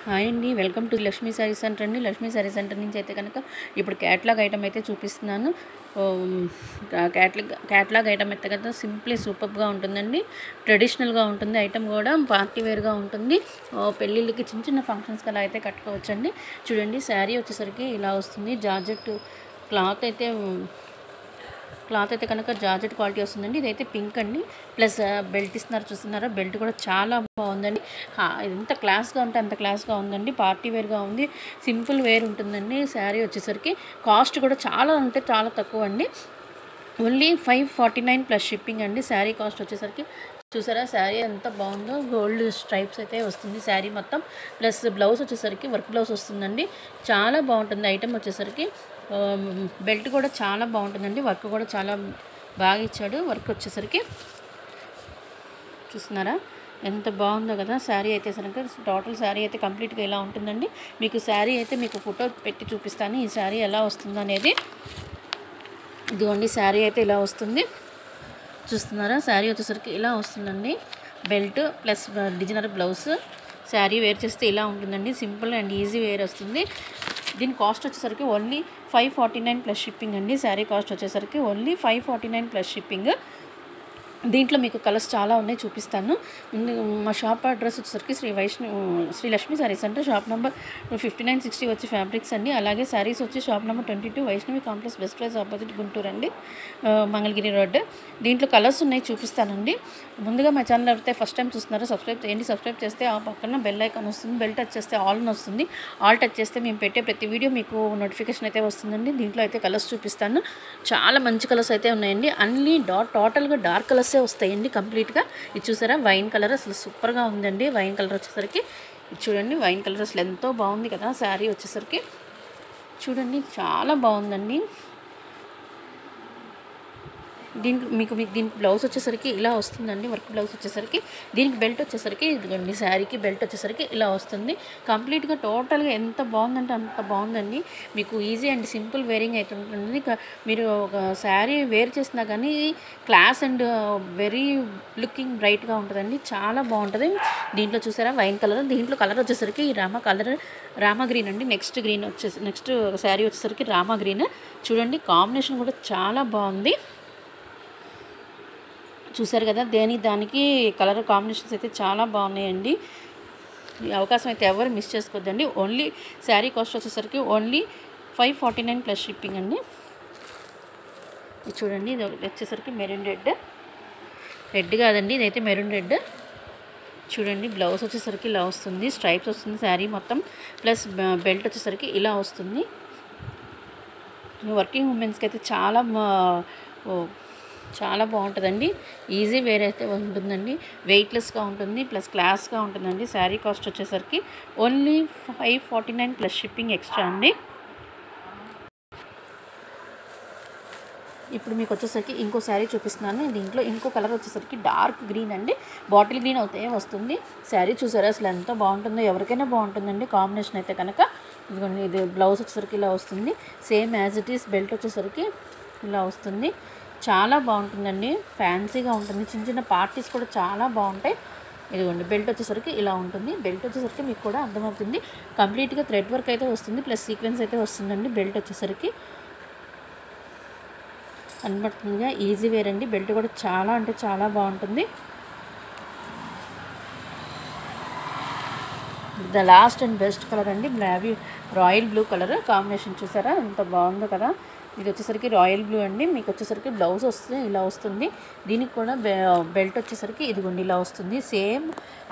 Hi అండి, welcome to Lakshmi sari centre అండి. Lakshmi sari centre నుంచి అయితే కనుక ఇప్పుడు క్యాట్లాగ్ ఐటమ్ అయితే చూపిస్తున్నాను. క్యాట్లాగ్ ఐటమ్ అయితే కదా సింప్లీ సూపర్గా ఉంటుందండి. ట్రెడిషనల్గా ఉంటుంది. ఐటమ్ కూడా పార్టీ వేర్గా ఉంటుంది. పెళ్ళిళ్ళకి చిన్న చిన్న ఫంక్షన్స్కి అలా అయితే కట్టుకోవచ్చండి. చూడండి, శారీ వచ్చేసరికి ఇలా వస్తుంది. జార్జెట్ క్లాత్ అయితే కనుక జార్జెట్ క్వాలిటీ వస్తుందండి. ఇదైతే పింక్ అండి. ప్లస్ బెల్ట్ ఇస్తున్నారు, చూస్తున్నారా? బెల్ట్ కూడా చాలా బాగుందండి. ఎంత క్లాస్గా ఉంటే అంత క్లాస్గా ఉందండి. పార్టీ వేర్గా ఉంది. సింపుల్ వేర్ ఉంటుందండి. శారీ వచ్చేసరికి కాస్ట్ కూడా చాలా అంటే చాలా తక్కువ అండి. ఓన్లీ 549 ప్లస్ షిప్పింగ్ అండి. శారీ కాస్ట్ వచ్చేసరికి చూసారా, శారీ ఎంత బాగుందో. గోల్డ్ స్ట్రైప్స్ అయితే వస్తుంది శారీ మొత్తం. ప్లస్ బ్లౌజ్ వచ్చేసరికి వర్క్ బ్లౌజ్ వస్తుందండి. చాలా బాగుంటుంది ఐటమ్ వచ్చేసరికి. బెల్ట్ కూడా చాలా బాగుంటుందండి. వర్క్ కూడా చాలా బాగా ఇచ్చాడు. వర్క్ వచ్చేసరికి చూస్తున్నారా ఎంత బాగుందో కదా. శారీ అయితే కనుక టోటల్ శారీ అయితే కంప్లీట్గా ఇలా ఉంటుందండి. మీకు శారీ అయితే మీకు ఫోటో పెట్టి చూపిస్తాను, ఈ శారీ ఎలా వస్తుందో అనేది. ఇదిగోండి, శారీ అయితే ఇలా వస్తుంది. చూస్తున్నారా, శారీ వచ్చేసరికి ఇలా వస్తుందండి. Belt plus designer blouse. Sari wear చేస్తే ఇలా ఉంటుందండి. సింపుల్ అండ్ ఈజీ వేర్ వస్తుంది. దీని కాస్ట్ వచ్చేసరికి ఓన్లీ 549 ప్లస్ షిప్పింగ్ అండి. శారీ కాస్ట్ వచ్చేసరికి ఓన్లీ 549 ప్లస్ షిప్పింగ్. దీంట్లో మీకు కలర్స్ చాలా ఉన్నాయి, చూపిస్తాను. మా షాప్ అడ్రస్ వచ్చేసరికి Shri Lakshmi sari centre, shop number 5960 వచ్చి ఫ్యాబ్రిక్స్ అండి. అలాగే శారీస్ వచ్చి shop number 22 Vaishnavi complex best price opposite Guntur అండి, మంగళగిరి రోడ్. దీంట్లో కలర్స్ ఉన్నాయి, చూపిస్తానండి. ముందుగా మా ఛానల్ అయితే ఫస్ట్ టైం చూస్తున్నారో సబ్స్క్రైబ్ చేయండి. సబ్స్క్రైబ్ చేస్తే ఆ పక్కన బెల్ ఐకాన్ వస్తుంది. బెల్ టచ్ చేస్తే ఆల్ వస్తుంది. ఆల్ టచ్ చేస్తే మేము పెట్టే ప్రతి వీడియో మీకు నోటిఫికేషన్ అయితే వస్తుందండి. దీంట్లో అయితే కలర్స్ చూపిస్తాను. చాలా మంచి కలర్స్ అయితే ఉన్నాయండి. అన్ని టోటల్గా డార్క్ కలర్స్ వస్తాయండి కంప్లీట్గా. ఇది చూసారా, వైన్ కలర్ అసలు సూపర్గా ఉందండి. వైన్ కలర్ వచ్చేసరికి ఇది చూడండి, వైన్ కలర్ అసలు ఎంతో బాగుంది కదా. శారీ వచ్చేసరికి చూడండి, చాలా బాగుందండి. దీనికి బ్లౌజ్ వచ్చేసరికి ఇలా వస్తుందండి. వర్క్ బ్లౌజ్ వచ్చేసరికి దీనికి బెల్ట్ వచ్చేసరికి ఇదిగోండి, శారీకి బెల్ట్ వచ్చేసరికి ఇలా వస్తుంది. కంప్లీట్గా టోటల్గా ఎంత బాగుందంటే అంత బాగుందండి. మీకు ఈజీ అండ్ సింపుల్ వేరింగ్ అయితే ఉంటుంది. మీరు ఒక శారీ వేర్ చేసినా కానీ క్లాస్ అండ్ వెరీ లుకింగ్ బ్రైట్గా ఉంటుందండి. చాలా బాగుంటుంది. దీంట్లో చూసారా వైన్ కలర్. దీంట్లో కలర్ వచ్చేసరికి రామా గ్రీన్ అండి. నెక్స్ట్ శారీ వచ్చేసరికి రామా గ్రీన్. చూడండి, కాంబినేషన్ కూడా చాలా బాగుంది. చూసారు కదా, దానికి కలర్ కాంబినేషన్స్ అయితే చాలా బాగున్నాయండి. ఈ అవకాశం అయితే ఎవరు మిస్ చేసుకోవద్దండి. ఓన్లీ శారీ కాస్ట్ వచ్చేసరికి ఓన్లీ 549 ప్లస్ షిప్పింగ్ అండి. ఇది చూడండి, ఇది వచ్చేసరికి మెరూన్ రెడ్ కాదండి, ఇదైతే మెరూన్ రెడ్. చూడండి, బ్లౌజ్ వచ్చేసరికి ఇలా వస్తుంది. స్ట్రైప్స్ వస్తుంది శారీ మొత్తం. ప్లస్ బెల్ట్ వచ్చేసరికి ఇలా వస్తుంది. వర్కింగ్ ఉమెన్స్కి అయితే చాలా బాగుంటుందండి. ఈజీ వేర్ అయితే ఉంటుందండి. వెయిట్లెస్గా ఉంటుంది, ప్లస్ క్లాస్గా ఉంటుందండి. శారీ కాస్ట్ వచ్చేసరికి ఓన్లీ 549 ప్లస్ షిప్పింగ్ ఎక్స్ట్రా అండి. ఇప్పుడు మీకు వచ్చేసరికి ఇంకో శారీ చూపిస్తున్నాను. దీంట్లో ఇంకో కలర్ వచ్చేసరికి డార్క్ గ్రీన్ అండి. బాటిల్ గ్రీన్ అయితే వస్తుంది. శారీ చూసారా అసలు ఎంత బాగుంటుందో. ఎవరికైనా బాగుంటుందండి కాంబినేషన్ అయితే కనుక. ఇదిగోండి, ఇది బ్లౌజ్ వచ్చేసరికి ఇలా వస్తుంది. Same as it is. Belt వచ్చేసరికి ఇలా వస్తుంది. చాలా బాగుంటుందండి. ఫ్యాన్సీగా ఉంటుంది. చిన్న చిన్న పార్టీస్ కూడా చాలా బాగుంటాయి. ఇదిగోండి, బెల్ట్ వచ్చేసరికి ఇలా ఉంటుంది. బెల్ట్ వచ్చేసరికి మీకు కూడా అర్థమవుతుంది. కంప్లీట్గా థ్రెడ్ వర్క్ అయితే వస్తుంది. ప్లస్ సీక్వెన్స్ అయితే వస్తుందండి. బెల్ట్ వచ్చేసరికి కనబడుతుందిగా. ఈజీ వేర్ అండి. బెల్ట్ కూడా చాలా అంటే చాలా బాగుంటుంది. The last and best colour అండి, రాయల్ బ్లూ కలర్ కాంబినేషన్. చూసారా ఎంత బాగుందో కదా. ఇది వచ్చేసరికి రాయల్ బ్లూ అండి. మీకు వచ్చేసరికి బ్లౌజ్ వస్తుంది ఇలా వస్తుంది. దీనికి కూడా బెల్ట్ వచ్చేసరికి ఇదిగోండి ఇలా వస్తుంది. సేమ్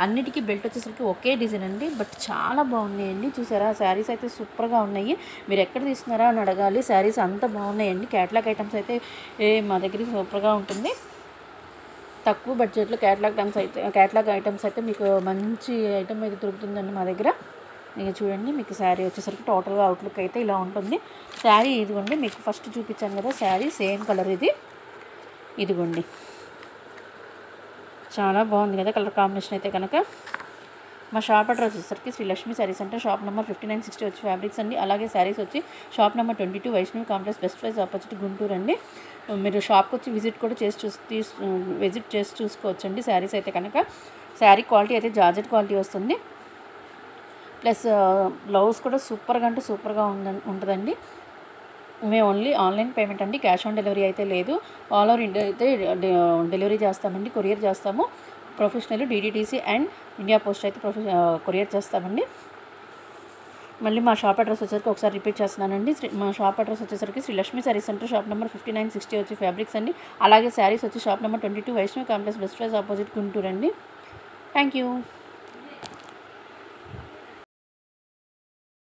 అన్నిటికీ బెల్ట్ వచ్చేసరికి ఒకే డిజైన్ అండి. బట్ చాలా బాగున్నాయండి. చూసారా, శారీస్ అయితే సూపర్గా ఉన్నాయి. మీరు ఎక్కడ తీసుకున్నారా అని అడగాలి. శారీస్ అంత బాగున్నాయండి. క్యాట్లాగ్ ఐటమ్స్ అయితే మా దగ్గర సూపర్గా ఉంటుంది. తక్కువ బడ్జెట్లో క్యాట్లాగ్ ఐటమ్స్ అయితే మీకు మంచి ఐటమ్ అయితే దొరుకుతుందండి మా దగ్గర. ఇక చూడండి, మీకు శారీ వచ్చేసరికి టోటల్గా అవుట్లుక్ అయితే ఇలా ఉంటుంది. శారీ ఇదిగోండి, మీకు ఫస్ట్ చూపించాను కదా శారీ సేమ్ కలర్. ఇదిగోండి, చాలా బాగుంది కదా కలర్ కాంబినేషన్ అయితే కనుక. మా షాప్ అడ్రస్ వచ్చేసరికి Shri Lakshmi sari centre, shop number 5960 వచ్చి ఫ్యాబ్రిక్స్ అండి. అలాగే శారీస్ వచ్చి shop number 22 Vaishnavi complex best price opposite Guntur అండి. మీరు షాప్కి వచ్చి విజిట్ చేసి చూసుకోవచ్చండి. శారీస్ అయితే కనుక శారీ క్వాలిటీ అయితే జార్జెట్ క్వాలిటీ వస్తుంది. ప్లస్ బ్లౌజ్ కూడా సూపర్గా అంటే సూపర్గా ఉంటుందండి. మేము ఓన్లీ ఆన్లైన్ పేమెంట్ అండి, క్యాష్ ఆన్ డెలివరీ అయితే లేదు. ఆల్ ఓవర్ ఇండియా అయితే డెలివరీ చేస్తామండి, కొరియర్ చేస్తాము. Professional DDTC and India post అయితే కొరియర్ చేస్తామండి. మళ్ళీ మా షాప్ అడ్రస్ వచ్చేసరికి ఒకసారి రిపీట్ చేస్తున్నానండి. మా షాప్ అడ్రస్ వచ్చేసరికి Shri Lakshmi sari centre, shop number 5960 వచ్చి ఫ్యాబ్రిక్స్ అండి. అలాగే శారీస్ వచ్చి shop number 22 Vaishnavi complex, best price opposite, Guntur అండి. Thank you.